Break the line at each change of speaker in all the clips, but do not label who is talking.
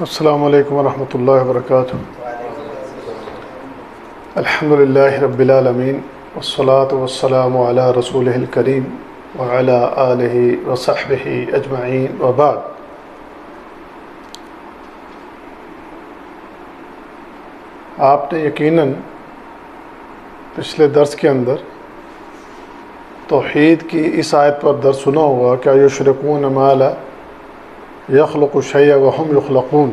السلام علیکم ورحمۃ اللہ وبرکاتہ۔ الحمد للہ رب العالمین والصلاة والسلام علی رسولہ الکریم وعلی آلہ وصحبہ اجمعین وبعد۔ آپ نے یقیناً پچھلے درس کے اندر توحید کی اس آیت پر درس سنا ہوگا کہ یشرکون ما لا یخلق شیئا وهم یخلقون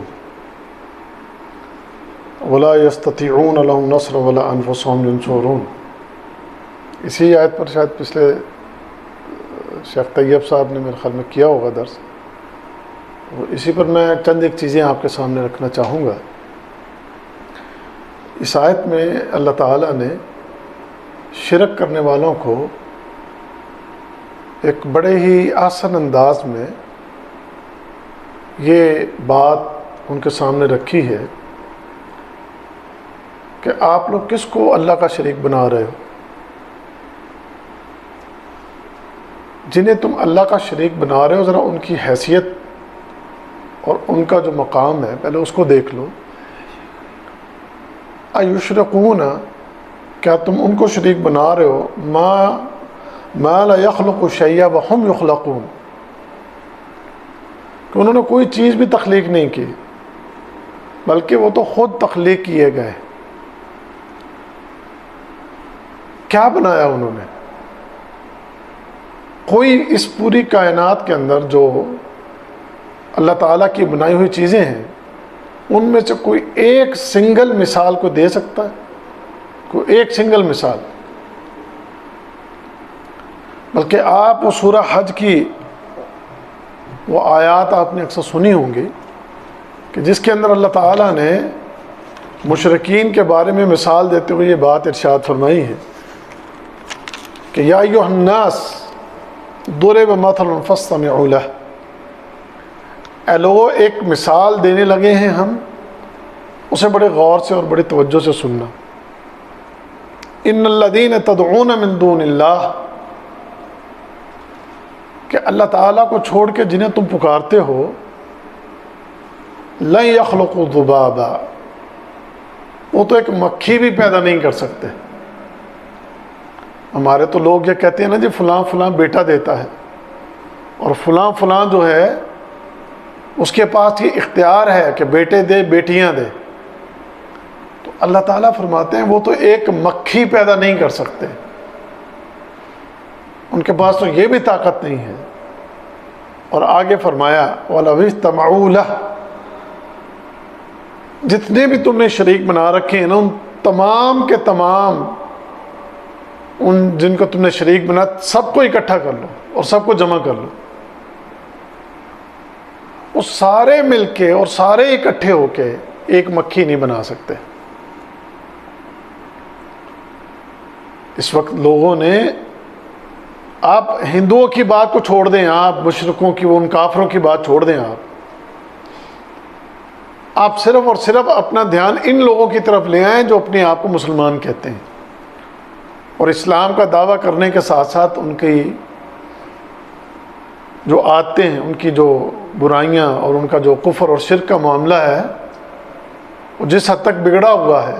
ولا یستطیعون لهم نصرا ولا انفسهم ینصرون۔ اسی آیت پر شاید پچھلے شیخ طیب صاحب نے میرے خیال میں کیا ہوگا درس، اسی پر میں چند ایک چیزیں آپ کے سامنے رکھنا چاہوں گا۔ اس آیت میں اللہ تعالیٰ نے شرک کرنے والوں کو ایک بڑے ہی آسان انداز میں یہ بات ان کے سامنے رکھی ہے کہ آپ لوگ کس کو اللہ کا شریک بنا رہے ہو؟ جنہیں تم اللہ کا شریک بنا رہے ہو، ذرا ان کی حیثیت اور ان کا جو مقام ہے پہلے اس کو دیکھ لو۔ ایشرکون، کیا تم ان کو شریک بنا رہے ہو ما لا یخلق شیئا وهم یخلقون، کہ انہوں نے کوئی چیز بھی تخلیق نہیں کی بلکہ وہ تو خود تخلیق کیے گئے۔ کیا بنایا انہوں نے؟ کوئی اس پوری کائنات کے اندر جو اللہ تعالیٰ کی بنائی ہوئی چیزیں ہیں ان میں سے کوئی ایک سنگل مثال کو دے سکتا ہے؟ کوئی ایک سنگل مثال؟ بلکہ آپ وہ سورہ حج کی وہ آیات آپ نے اکثر سنی ہوں گی کہ جس کے اندر اللہ تعالیٰ نے مشرکین کے بارے میں مثال دیتے ہوئے یہ بات ارشاد فرمائی ہے کہ یا ایھا الناس ضرب مثل فاستمعوا لہ، اے لوگو ایک مثال دینے لگے ہیں ہم، اسے بڑے غور سے اور بڑی توجہ سے سننا۔ ان الذین تدعون من دون اللہ، کہ اللہ تعالیٰ کو چھوڑ کے جنہیں تم پکارتے ہو، لن یخلقوا ذبابا، وہ تو ایک مکھی بھی پیدا نہیں کر سکتے۔ ہمارے تو لوگ یہ کہتے ہیں نا جی فلاں فلاں بیٹا دیتا ہے، اور فلاں فلاں جو ہے اس کے پاس یہ اختیار ہے کہ بیٹے دے بیٹیاں دے، تو اللہ تعالیٰ فرماتے ہیں وہ تو ایک مکھی پیدا نہیں کر سکتے، ان کے پاس تو یہ بھی طاقت نہیں ہے۔ اور آگے فرمایا وَلَوِ اجْتَمَعُوا لَهُ، جتنے بھی تم نے شریک بنا رکھے ہیں نا ان تمام کے تمام، ان جن کو تم نے شریک بنا سب کو اکٹھا کر لو اور سب کو جمع کر لو، وہ سارے مل کے اور سارے اکٹھے ہو کے ایک مکھی نہیں بنا سکتے۔ اس وقت لوگوں نے، آپ ہندوؤں کی بات کو چھوڑ دیں، آپ مشرکوں کی، وہ ان کافروں کی بات چھوڑ دیں، آپ صرف اور صرف اپنا دھیان ان لوگوں کی طرف لے آئیں جو اپنے آپ کو مسلمان کہتے ہیں اور اسلام کا دعویٰ کرنے کے ساتھ ساتھ ان کی جو عادتیں ہیں، ان کی جو برائیاں اور ان کا جو کفر اور شرک کا معاملہ ہے وہ جس حد تک بگڑا ہوا ہے،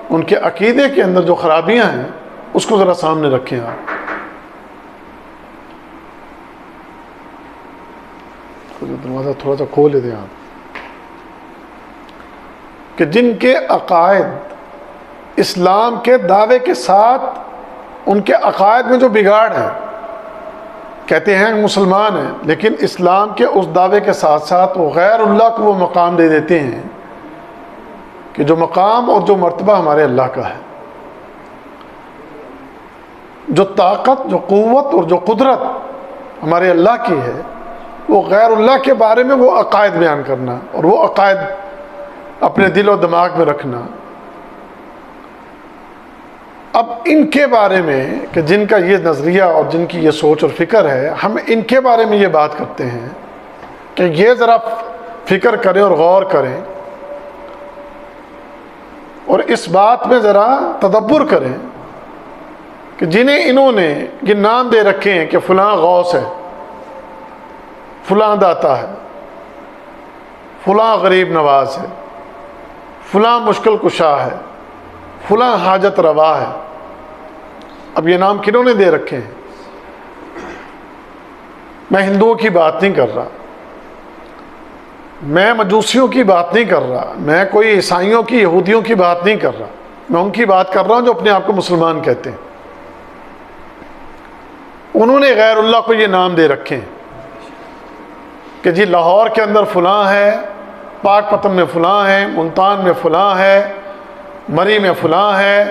ان کے عقیدے کے اندر جو خرابیاں ہیں اس کو ذرا سامنے رکھیں آپ۔ دروازہ تھوڑا سا کھول دیں آپ، کہ جن کے عقائد اسلام کے دعوے کے ساتھ ان کے عقائد میں جو بگاڑ ہے، کہتے ہیں مسلمان ہیں لیکن اسلام کے اس دعوے کے ساتھ ساتھ وہ غیر اللہ کو وہ مقام دے دیتے ہیں کہ جو مقام اور جو مرتبہ ہمارے اللہ کا ہے، جو طاقت، جو قوت اور جو قدرت ہمارے اللہ کی ہے، وہ غیر اللہ کے بارے میں وہ عقائد بیان کرنا اور وہ عقائد اپنے دل و دماغ میں رکھنا۔ اب ان کے بارے میں کہ جن کا یہ نظریہ اور جن کی یہ سوچ اور فکر ہے، ہم ان کے بارے میں یہ بات کرتے ہیں کہ یہ ذرا فکر کریں اور غور کریں اور اس بات میں ذرا تدبر کریں کہ جنہیں انہوں نے یہ نام دے رکھے ہیں کہ فلاں غوث ہے، فلاں داتا ہے، فلاں غریب نواز ہے، فلاں مشکل کشا ہے، فلاں حاجت روا ہے. اب یہ نام کنہوں نے دے رکھے ہیں؟ میں ہندوؤں کی بات نہیں کر رہا، میں مجوسیوں کی بات نہیں کر رہا، میں کوئی عیسائیوں کی، یہودیوں کی بات نہیں کر رہا، میں ان کی بات کر رہا ہوں جو اپنے آپ کو مسلمان کہتے ہیں. انہوں نے غیر اللہ کو یہ نام دے رکھے ہیں کہ جی لاہور کے اندر فلاں ہے، پاک پتن میں فلاں ہے، ملتان میں فلاں ہے، مری میں فلاں ہے،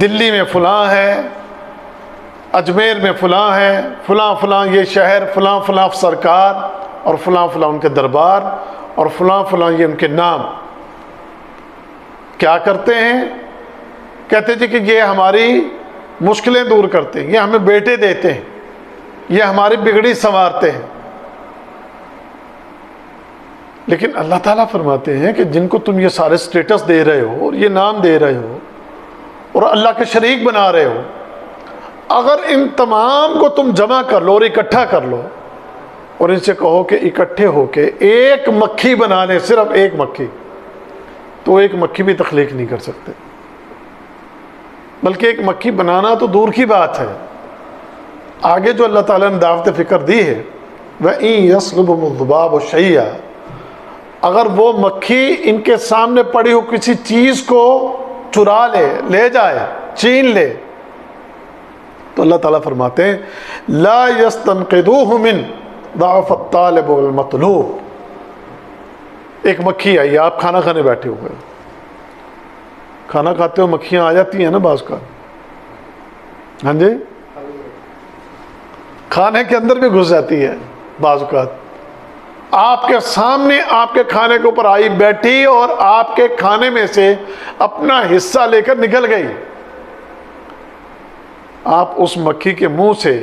دلی میں فلاں ہے، اجمیر میں فلاں ہے، فلاں فلاں یہ شہر، فلاں فلاں سرکار، اور فلاں فلاں ان کے دربار، اور فلاں فلاں یہ ان کے نام. کیا کرتے ہیں؟ کہتے جی کہ یہ ہماری مشکلیں دور کرتے ہیں، یہ ہمیں بیٹے دیتے ہیں، یہ ہماری بگڑی سنوارتے ہیں. لیکن اللہ تعالیٰ فرماتے ہیں کہ جن کو تم یہ سارے سٹیٹس دے رہے ہو اور یہ نام دے رہے ہو اور اللہ کے شریک بنا رہے ہو، اگر ان تمام کو تم جمع کر لو اور اکٹھا کر لو اور ان سے کہو کہ اکٹھے ہو کے ایک مکھی بنا لیں، صرف ایک مکھی، تو ایک مکھی بھی تخلیق نہیں کر سکتے. بلکہ ایک مکھی بنانا تو دور کی بات ہے، آگے جو اللہ تعالیٰ نے دعوت فکر دی ہے، وَإِن يَسْلُبْهُمُ الذُّبَابُ شَيْئًا، اگر وہ مکھی ان کے سامنے پڑی ہو کسی چیز کو چرا لے، لے جائے، چھین لے، تو اللہ تعالیٰ فرماتے ہیں لا يستنقذوه من ضعف الطالب والمطلوب. ایک مکھی آئی، آپ کھانا کھانے بیٹھے ہوئے، کھانا کھاتے ہو مکھیاں آ جاتی ہیں نا بعض کا، ہاں جی، کھانے کے اندر بھی گھس جاتی ہے بعض اوقات. آپ کے سامنے آپ کے کھانے کے اوپر آئی، بیٹھی اور آپ کے کھانے میں سے اپنا حصہ لے کر نکل گئی. آپ اس مکھی کے منہ سے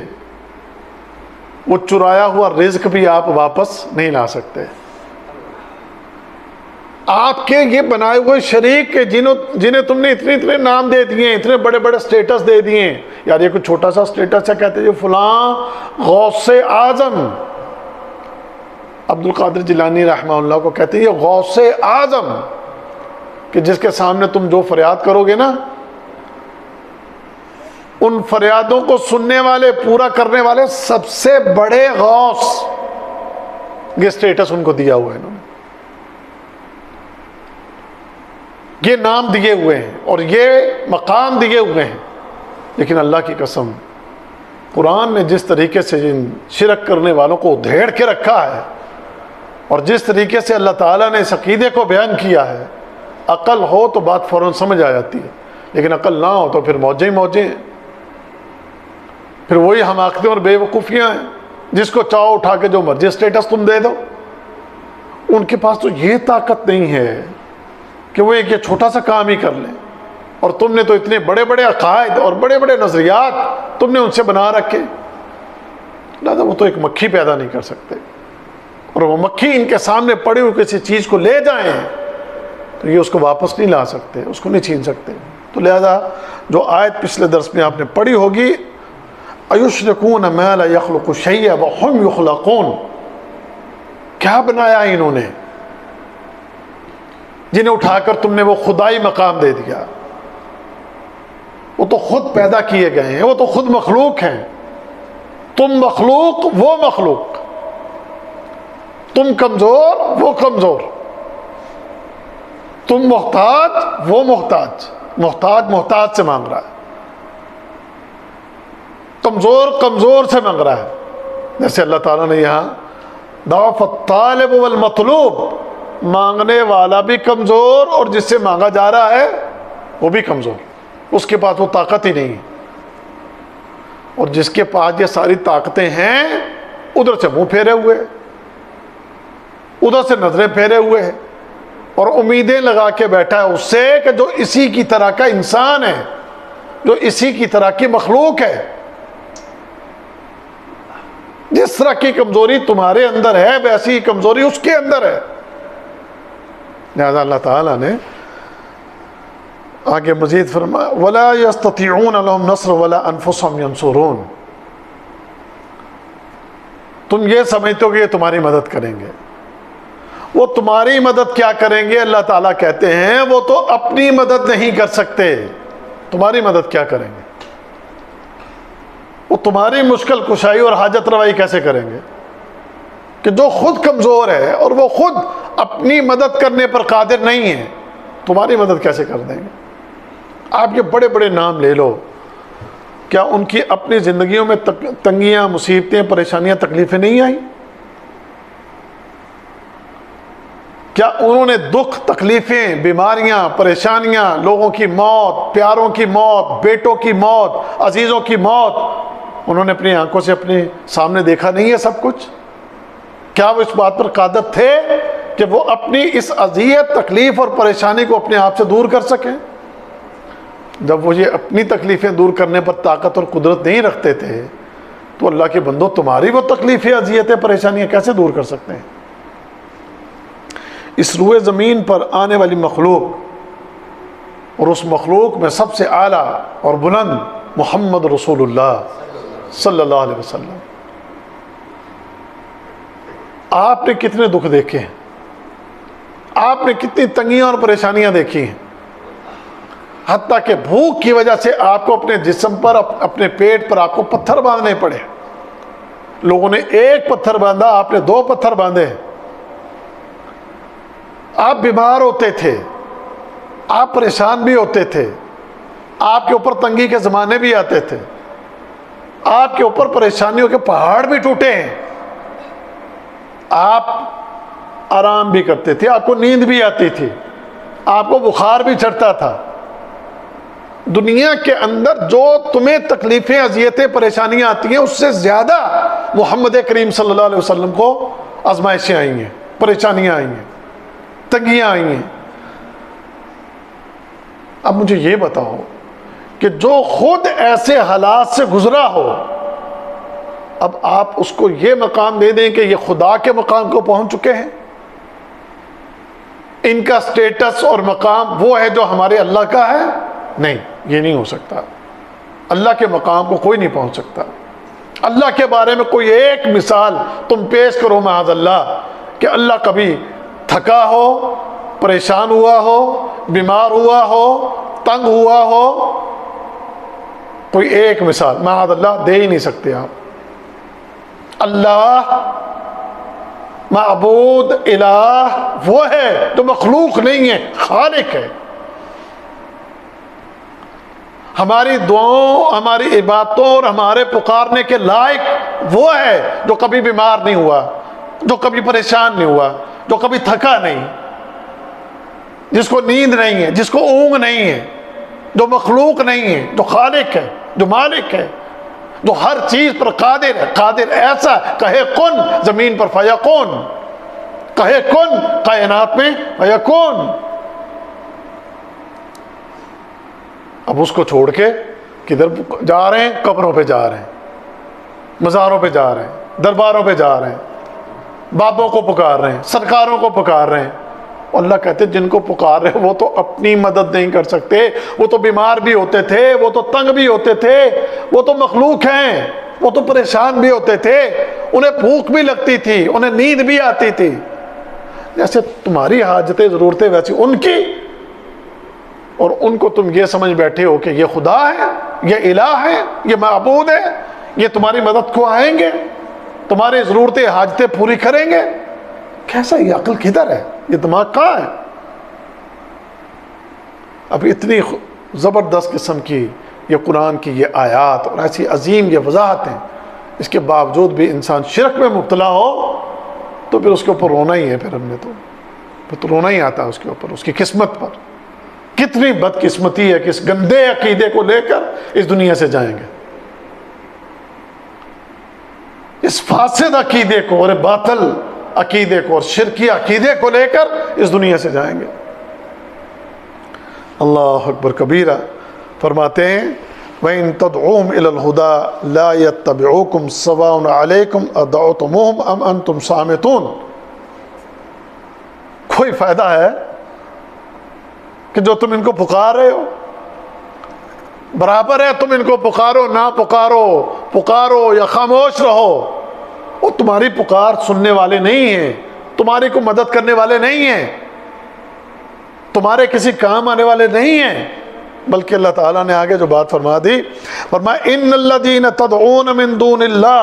وہ چرایا ہوا رزق بھی آپ واپس نہیں لا سکتے. آپ کے یہ بنائے ہوئے شریک کے جنہیں تم نے اتنے نام دے دیے، اتنے بڑے بڑے سٹیٹس دے دیے. یار یہ کوئی چھوٹا سا سٹیٹس ہے، کہتے ہیں فلاں غوث اعظم، عبد القادر جیلانی رحمہ اللہ کو کہتے ہیں یہ غوث اعظم، کہ جس کے سامنے تم جو فریاد کرو گے نا، ان فریادوں کو سننے والے، پورا کرنے والے سب سے بڑے غوث. یہ سٹیٹس ان کو دیا ہوا ہے، انہوں نے یہ نام دیے ہوئے ہیں اور یہ مقام دیے ہوئے ہیں. لیکن اللہ کی قسم، قرآن نے جس طریقے سے ان شرک کرنے والوں کو ادھیڑ کے رکھا ہے اور جس طریقے سے اللہ تعالیٰ نے اس عقیدے کو بیان کیا ہے، عقل ہو تو بات فوراً سمجھ آ جاتی ہے، لیکن عقل نہ ہو تو پھر موجیں ہی موجیں ہیں، پھر وہی حماقتیں اور بے وقوفیاں ہیں. جس کو چاہو اٹھا کے جو مرضی سٹیٹس تم دے دو. ان کے پاس تو یہ طاقت نہیں ہے کہ وہ ایک یہ چھوٹا سا کام ہی کر لیں، اور تم نے تو اتنے بڑے بڑے عقائد اور بڑے بڑے نظریات تم نے ان سے بنا رکھے. لہٰذا وہ تو ایک مکھی پیدا نہیں کر سکتے، اور وہ مکھی ان کے سامنے پڑی ہوئی کسی چیز کو لے جائیں تو یہ اس کو واپس نہیں لا سکتے، اس کو نہیں چھین سکتے. تو لہذا جو آیت پچھلے درس میں آپ نے پڑھی ہوگی، اَيُشْرِكُونَ مَا لَا يَخْلُقُ شَيْئًا وَهُمْ يُخْلَقُونَ، کیا بنایا انہوں نے جنہیں اٹھا کر تم نے وہ خدائی مقام دے دیا. وہ تو خود پیدا کیے گئے ہیں، وہ تو خود مخلوق ہیں. تم مخلوق، وہ مخلوق، تم کمزور، وہ کمزور، تم محتاج، وہ محتاج. محتاج سے مانگ رہا ہے، کمزور سے مانگ رہا ہے. جیسے اللہ تعالیٰ نے یہاں ضعف الطالب والمطلوب، مانگنے والا بھی کمزور اور جس سے مانگا جا رہا ہے وہ بھی کمزور، اس کے پاس وہ طاقت ہی نہیں ہے. اور جس کے پاس یہ ساری طاقتیں ہیں، ادھر سے منہ پھیرے ہوئے، ادھر سے نظریں پھیرے ہوئے ہیں، اور امیدیں لگا کے بیٹھا ہے اس سے کہ جو اسی کی طرح کا انسان ہے، جو اسی کی طرح کی مخلوق ہے. جس طرح کی کمزوری تمہارے اندر ہے ویسی ہی کمزوری اس کے اندر ہے. لہذا اللہ تعالیٰ نے آگے مزید فرمایا وَلَا يَسْتَطِيعُونَ لَهُمْ نَصْرًا وَلَا أَنفُسَهُمْ يَنصُرُونَ. تم یہ سمجھتے ہو کہ یہ تمہاری مدد کریں گے، وہ تمہاری مدد کیا کریں گے؟ اللہ تعالیٰ کہتے ہیں وہ تو اپنی مدد نہیں کر سکتے، تمہاری مدد کیا کریں گے؟ وہ تمہاری مشکل کشائی اور حاجت روائی کیسے کریں گے کہ جو خود کمزور ہے اور وہ خود اپنی مدد کرنے پر قادر نہیں ہے، تمہاری مدد کیسے کر دیں گے؟ آپ کے بڑے بڑے نام لے لو، کیا ان کی اپنی زندگیوں میں تنگیاں، مصیبتیں، پریشانیاں، تکلیفیں نہیں آئیں؟ کیا انہوں نے دکھ، تکلیفیں، بیماریاں، پریشانیاں، لوگوں کی موت، پیاروں کی موت، بیٹوں کی موت، عزیزوں کی موت، انہوں نے اپنی آنکھوں سے اپنے سامنے دیکھا نہیں ہے سب کچھ؟ کیا وہ اس بات پر قادر تھے کہ وہ اپنی اس اذیت، تکلیف اور پریشانی کو اپنے آپ سے دور کر سکیں؟ جب وہ یہ اپنی تکلیفیں دور کرنے پر طاقت اور قدرت نہیں رکھتے تھے تو اللہ کے بندو تمہاری وہ تکلیفیں، اذیتیں، پریشانیاں کیسے دور کر سکتے ہیں؟ اس روئے زمین پر آنے والی مخلوق اور اس مخلوق میں سب سے اعلیٰ اور بلند محمد رسول اللہ صلی اللہ علیہ وسلم، آپ نے کتنے دکھ دیکھے ہیں، آپ نے کتنی تنگیاں اور پریشانیاں دیکھی ہیں، حتیٰ کہ بھوک کی وجہ سے آپ کو اپنے جسم پر، اپنے پیٹ پر آپ کو پتھر باندھنے پڑے۔ لوگوں نے ایک پتھر باندھا، آپ نے 2 پتھر باندھے۔ آپ بیمار ہوتے تھے، آپ پریشان بھی ہوتے تھے، آپ کے اوپر تنگی کے زمانے بھی آتے تھے، آپ کے اوپر پریشانیوں کے پہاڑ بھی ٹوٹے ہیں، آپ آرام بھی کرتے تھے، آپ کو نیند بھی آتی تھی، آپ کو بخار بھی چڑھتا تھا۔ دنیا کے اندر جو تمہیں تکلیفیں، اذیتیں، پریشانیاں آتی ہیں اس سے زیادہ محمد کریم صلی اللہ علیہ وسلم کو آزمائشیں آئی ہیں، پریشانیاں آئی ہیں، تنگیاں آئی ہیں۔ اب مجھے یہ بتاؤ کہ جو خود ایسے حالات سے گزرا ہو، اب آپ اس کو یہ مقام دے دیں کہ یہ خدا کے مقام کو پہنچ چکے ہیں؟ ان کا سٹیٹس اور مقام وہ ہے جو ہمارے اللہ کا ہے؟ نہیں، یہ نہیں ہو سکتا۔ اللہ کے مقام کو کوئی نہیں پہنچ سکتا۔ اللہ کے بارے میں کوئی ایک مثال تم پیش کرو معاذ اللہ کہ اللہ کبھی تھکا ہو، پریشان ہوا ہو، بیمار ہوا ہو، تنگ ہوا ہو، کوئی ایک مثال معاذ اللہ دے ہی نہیں سکتے آپ۔ اللہ معبود، الہ وہ ہے جو مخلوق نہیں ہے، خالق ہے۔ ہماری دعاؤں، ہماری عبادتوں اور ہمارے پکارنے کے لائق وہ ہے جو کبھی بیمار نہیں ہوا، جو کبھی پریشان نہیں ہوا، جو کبھی تھکا نہیں، جس کو نیند نہیں ہے، جس کو اونگ نہیں ہے، جو مخلوق نہیں ہے، جو خالق ہے، جو مالک ہے، جو ہر چیز پر قادر ہے۔ قادر ایسا کہے کن زمین پر فیکون، کہے کن کائنات میں فیکون۔ اب اس کو چھوڑ کے کدھر جا رہے ہیں؟ قبروں پہ جا رہے ہیں، مزاروں پہ جا رہے ہیں، درباروں پہ جا رہے ہیں، بابوں کو پکار رہے ہیں، سرکاروں کو پکار رہے ہیں۔ اللہ کہتے ہیں جن کو پکار رہے وہ تو اپنی مدد نہیں کر سکتے، وہ تو بیمار بھی ہوتے تھے، وہ تو تنگ بھی ہوتے تھے، وہ تو مخلوق ہیں، وہ تو پریشان بھی ہوتے تھے، انہیں بھوک بھی لگتی تھی، انہیں نیند بھی آتی تھی۔ جیسے تمہاری حاجتیں، ضرورتیں ویسی ان کی، اور ان کو تم یہ سمجھ بیٹھے ہو کہ یہ خدا ہے، یہ الہ ہے، یہ معبود ہے، یہ تمہاری مدد کو آئیں گے، تمہاری ضرورتیں، حاجتیں پوری کریں گے۔ کیسا؟ یہ عقل کدھر ہے؟ یہ دماغ کہاں ہے؟ اب اتنی زبردست قسم کی یہ قرآن کی یہ آیات اور ایسی عظیم یہ وضاحتیں، اس کے باوجود بھی انسان شرک میں مبتلا ہو تو پھر اس کے اوپر رونا ہی ہے۔ پھر ہم نے تو رونا ہی آتا ہے اس کے اوپر، اس کی قسمت پر۔ کتنی بدقسمتی ہے کہ اس گندے عقیدے کو لے کر اس دنیا سے جائیں گے، اس فاسد عقیدے کو اور باطل عقیدے کو اور شرکی عقیدے کو لے کر اس دنیا سے جائیں گے۔ اللہ اکبر کبیرہ۔ فرماتے ہیں وَإِن تَدْعُوهُمْ إِلَى الْهُدَى لَا يَتَّبِعُوكُمْ سَوَاءٌ عَلَيْكُمْ أَدْعَوْتُمُوهُمْ أَمْ أَنْتُمْ صَامِتُونَ۔ کوئی فائدہ ہے کہ جو تم ان کو پکار رہے ہو؟ برابر ہے تم ان کو پکارو، نہ پکارو، پکارو یا خاموش رہو، وہ تمہاری پکار سننے والے نہیں ہیں، تمہاری کو مدد کرنے والے نہیں ہیں، تمہارے کسی کام آنے والے نہیں ہیں، بلکہ اللہ تعالیٰ نے آگے جو بات فرما دی، فرمایا ان الذین تدعون من دون اللہ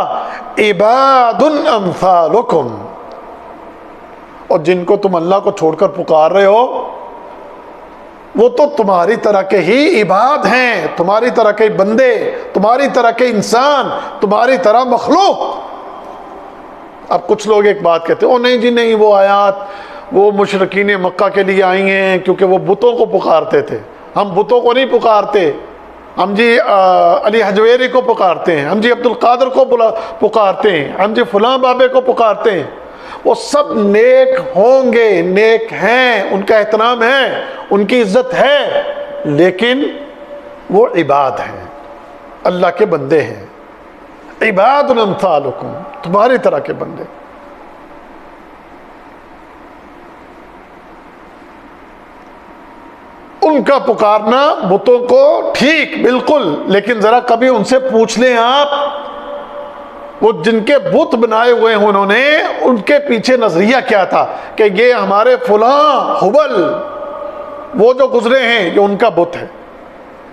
عباد امثالکم، اور جن کو تم اللہ کو چھوڑ کر پکار رہے ہو وہ تو تمہاری طرح کے ہی عباد ہیں، تمہاری طرح کے بندے، تمہاری طرح کے انسان، تمہاری طرح مخلوق۔ اب کچھ لوگ ایک بات کہتے ہیں، او نہیں جی نہیں، وہ آیات وہ مشرکین مکہ کے لیے آئی ہیں کیونکہ وہ بتوں کو پکارتے تھے، ہم بتوں کو نہیں پکارتے، ہم جی علی حجویری کو پکارتے ہیں، ہم جی عبد القادر کو پکارتے ہیں، ہم جی فلاں بابے کو پکارتے ہیں۔ وہ سب نیک ہوں گے، نیک ہیں، ان کا احترام ہے، ان کی عزت ہے، لیکن وہ عباد ہیں، اللہ کے بندے ہیں، عباد امثالکم، تمہاری طرح کے بندے۔ ان کا پکارنا بتوں کو ٹھیک بالکل، لیکن ذرا کبھی ان سے پوچھ لیں آپ، وہ جن کے بت بنائے ہوئے ہیں انہوں نے، ان کے پیچھے نظریہ کیا تھا کہ یہ ہمارے فلاں حبل وہ جو گزرے ہیں یہ ان کا بت ہے،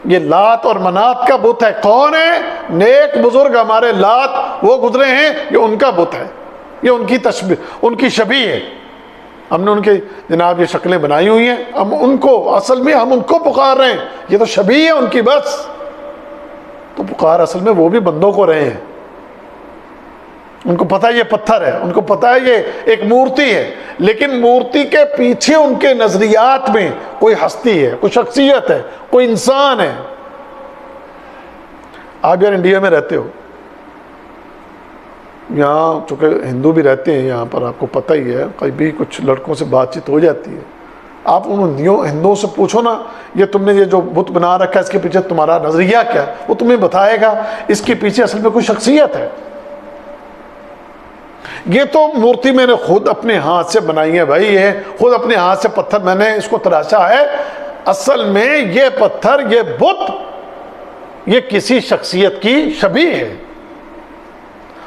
یہ لات اور منات کا بت ہے۔ کون ہے؟ نیک بزرگ ہمارے لات وہ گزرے ہیں، یہ ان کا بت ہے، یہ ان کی تشبیہ، ان کی شبیہ ہے۔ ہم نے ان کی جناب یہ شکلیں بنائی ہوئی ہیں، ہم ان کو اصل میں ہم ان کو پکار رہے ہیں، یہ تو شبیہ ہے ان کی بس۔ تو پکار اصل میں وہ بھی بندوں کو رہے ہیں، ان کو پتہ ہے یہ پتھر ہے، ان کو پتہ ہے یہ ایک مورتی ہے، لیکن مورتی کے پیچھے ان کے نظریات میں کوئی ہستی ہے، کوئی شخصیت ہے، کوئی انسان ہے۔ آپ یار انڈیا میں رہتے ہو، یہاں چونکہ ہندو بھی رہتے ہیں یہاں پر، آپ کو پتہ ہی ہے، کئی بھی کچھ لڑکوں سے بات چیت ہو جاتی ہے، آپ ان ہندوؤں سے پوچھو نا یہ تم نے یہ جو بت بنا رکھا ہے اس کے پیچھے تمہارا نظریہ کیا ہے، وہ تمہیں بتائے گا اس کے پیچھے اصل میں کوئی شخصیت ہے۔ یہ تو مورتی میں نے خود اپنے ہاتھ سے بنائی ہے بھائی، یہ خود اپنے ہاتھ سے پتھر میں نے اس کو تراشا ہے، اصل میں یہ پتھر، یہ بت، یہ کسی شخصیت کی شبیہ ہے۔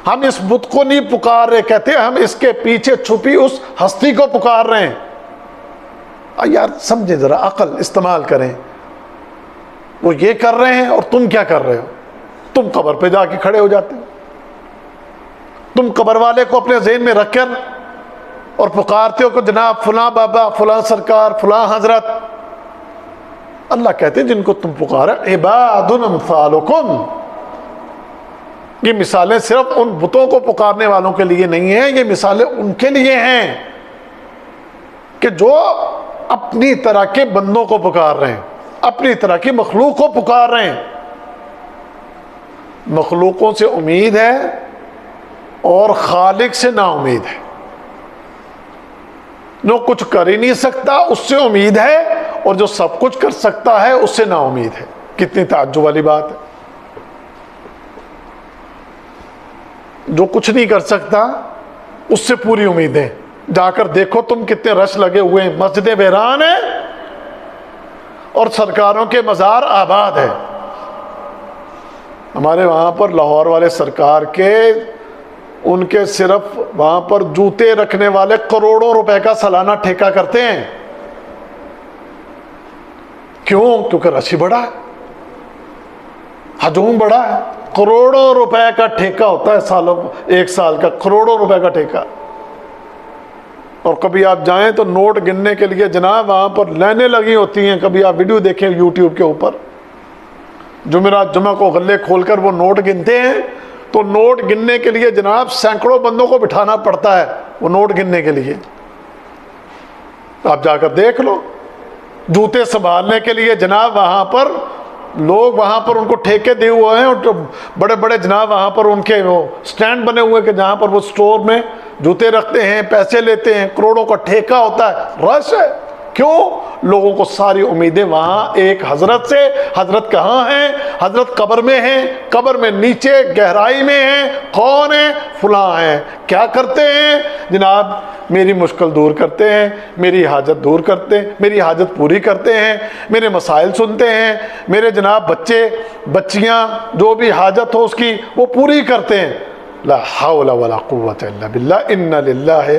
ہم اس بت کو نہیں پکار رہے، کہتے ہیں ہم اس کے پیچھے چھپی اس ہستی کو پکار رہے ہیں۔ یار سمجھیں ذرا، عقل استعمال کریں، وہ یہ کر رہے ہیں اور تم کیا کر رہے ہو؟ تم قبر پہ جا کے کھڑے ہو جاتے ہو، تم قبر والے کو اپنے ذہن میں رکھ کر اور پکارتے ہو کہ جناب فلاں بابا، فلاں سرکار، فلاں حضرت۔ اللہ کہتے ہیں جن کو تم پکارے عباد امثالکم، یہ مثالیں صرف ان بتوں کو پکارنے والوں کے لیے نہیں ہیں، یہ مثالیں ان کے لیے ہیں کہ جو اپنی طرح کے بندوں کو پکار رہے ہیں، اپنی طرح کی مخلوق کو پکار رہے ہیں۔ مخلوقوں سے امید ہے اور خالق سے نا امید ہے، جو کچھ کر ہی نہیں سکتا اس سے امید ہے، اور جو سب کچھ کر سکتا ہے اس سے نا امید ہے۔ کتنی تعجب والی بات ہے، جو کچھ نہیں کر سکتا اس سے پوری امید ہے۔ جا کر دیکھو تم کتنے رش لگے ہوئے ہیں، مسجدیں ویران ہیں اور سرکاروں کے مزار آباد ہے۔ ہمارے وہاں پر لاہور والے سرکار کے، ان کے صرف وہاں پر جوتے رکھنے والے کروڑوں روپے کا سالانہ ٹھیکہ کرتے ہیں۔ کیوں؟ کیونکہ رش ہی بڑا ہے، ہجوم بڑا ہے، کروڑوں روپے کا ٹھیکہ ہوتا ہے سالوں، ایک سال کا کروڑوں روپے کا ٹھیکہ۔ اور کبھی آپ جائیں تو نوٹ گننے کے لیے جناب وہاں پر لائنیں لگی ہوتی ہیں، کبھی آپ ویڈیو دیکھیں یوٹیوب کے اوپر، جمعرات جمعہ کو غلے کھول کر وہ نوٹ گنتے ہیں، تو نوٹ گننے کے لیے جناب سینکڑوں بندوں کو بٹھانا پڑتا ہے وہ نوٹ گننے کے لیے۔ آپ جا کر دیکھ لو، جوتے سنبھالنے کے لیے جناب وہاں پر لوگ، وہاں پر ان کو ٹھیکے دیے ہوئے ہیں، اور بڑے بڑے جناب وہاں پر ان کے وہ سٹینڈ بنے ہوئے کہ جہاں پر وہ سٹور میں جوتے رکھتے ہیں، پیسے لیتے ہیں، کروڑوں کا ٹھیکہ ہوتا ہے، رش ہے۔ کیوں؟ لوگوں کو ساری امیدیں وہاں ایک حضرت سے۔ حضرت کہاں ہیں؟ حضرت قبر میں ہیں، قبر میں نیچے گہرائی میں ہیں۔ کون ہیں؟ فلاں ہیں۔ کیا کرتے ہیں؟ جناب میری مشکل دور کرتے ہیں، میری حاجت دور کرتے ہیں، میری حاجت پوری کرتے ہیں، میرے مسائل سنتے ہیں، میرے جناب بچے بچیاں جو بھی حاجت ہو اس کی وہ پوری کرتے ہیں۔ لا حول ولا قوت الا باللہ، انا للہ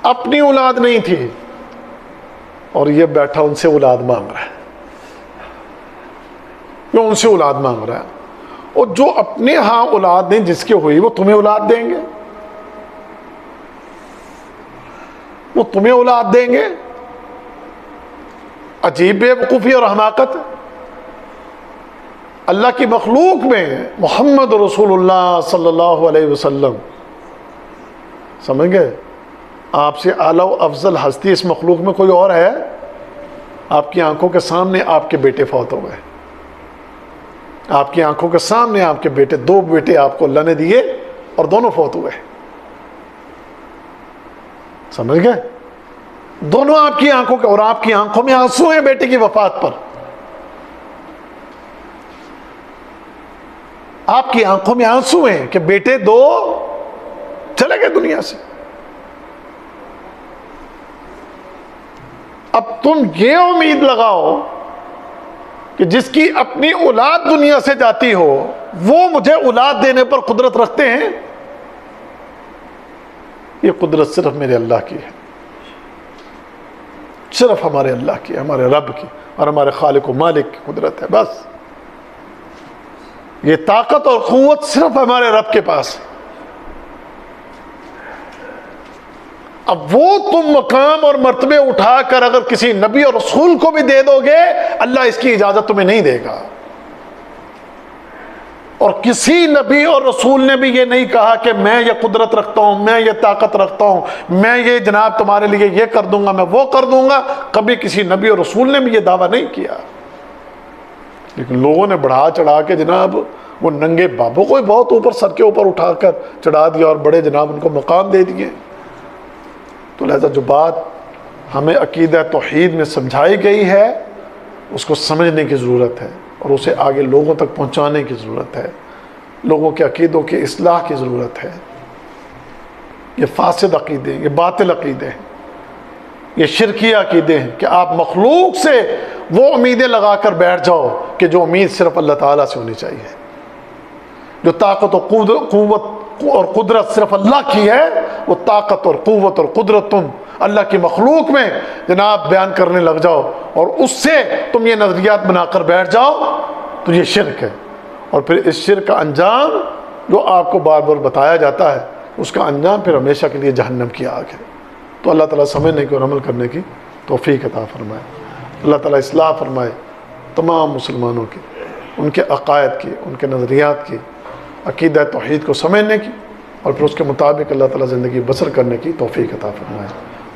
اپنی اولاد نہیں تھی اور یہ بیٹھا ان سے اولاد مانگ رہا ہے، یہ ان سے اولاد مانگ رہا ہے۔ اور جو اپنے ہاں اولاد نہیں جس کی ہوئی وہ تمہیں اولاد دیں گے، وہ تمہیں اولاد دیں گے؟ عجیب بے وقوفی اور حماقت۔ اللہ کی مخلوق میں محمد رسول اللہ صلی اللہ علیہ وسلم، سمجھ گئے؟ آپ سے اعلیٰ و افضل ہستی اس مخلوق میں کوئی اور ہے؟ آپ کی آنکھوں کے سامنے آپ کے بیٹے فوت ہو گئے، آپ کی آنکھوں کے سامنے آپ کے بیٹے، 2 بیٹے آپ کو اللہ نے دیے اور دونوں فوت ہوئے، سمجھ گئے؟ دونوں آپ کی آنکھوں کے، اور آپ کی آنکھوں میں آنسو ہیں بیٹے کی وفات پر، آپ کی آنکھوں میں آنسو ہیں کہ بیٹے 2 چلے گئے دنیا سے۔ اب تم یہ امید لگاؤ کہ جس کی اپنی اولاد دنیا سے جاتی ہو وہ مجھے اولاد دینے پر قدرت رکھتے ہیں؟ یہ قدرت صرف میرے اللہ کی ہے، صرف ہمارے اللہ کی، ہمارے رب کی اور ہمارے خالق و مالک کی قدرت ہے، بس۔ یہ طاقت اور قوت صرف ہمارے رب کے پاس ہے۔ اب وہ تم مقام اور مرتبے اٹھا کر اگر کسی نبی اور رسول کو بھی دے دو گے، اللہ اس کی اجازت تمہیں نہیں دے گا۔ اور کسی نبی اور رسول نے بھی یہ نہیں کہا کہ میں یہ قدرت رکھتا ہوں، میں یہ طاقت رکھتا ہوں، میں یہ جناب تمہارے لیے یہ کر دوں گا، میں وہ کر دوں گا۔ کبھی کسی نبی اور رسول نے بھی یہ دعویٰ نہیں کیا، لیکن لوگوں نے بڑھا چڑھا کے جناب وہ ننگے بابوں کو بہت اوپر، سر کے اوپر اٹھا کر چڑھا دیا اور بڑے جناب ان کو مقام دے دیے۔ تو لہذا جو بات ہمیں عقیدہ توحید میں سمجھائی گئی ہے اس کو سمجھنے کی ضرورت ہے اور اسے آگے لوگوں تک پہنچانے کی ضرورت ہے، لوگوں کے عقیدوں کی اصلاح کی ضرورت ہے۔ یہ فاسد عقیدے، یہ باطل عقیدے ہیں، یہ شرکی عقیدے ہیں کہ آپ مخلوق سے وہ امیدیں لگا کر بیٹھ جاؤ کہ جو امید صرف اللہ تعالیٰ سے ہونی چاہیے۔ جو طاقت و قوت اور قدرت صرف اللہ کی ہے، وہ طاقت اور قوت اور قدرت تم اللہ کی مخلوق میں جناب بیان کرنے لگ جاؤ اور اس سے تم یہ نظریات بنا کر بیٹھ جاؤ تو یہ شرک ہے۔ اور پھر اس شرک کا انجام جو آپ کو بار بار بتایا جاتا ہے، اس کا انجام پھر ہمیشہ کے لیے جہنم کی آگ ہے۔ تو اللہ تعالیٰ سمجھنے کی اور عمل کرنے کی توفیق عطا فرمائے۔ اللہ تعالیٰ اصلاح فرمائے تمام مسلمانوں کی، ان کے عقائد کی، ان کے نظریات کی، عقیدہ توحید کو سمجھنے کی اور پھر اس کے مطابق اللہ تعالیٰ زندگی بسر کرنے کی توفیق عطا فرمائے۔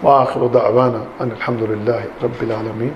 وآخر دعوانا ان الحمد للہ رب العالمین۔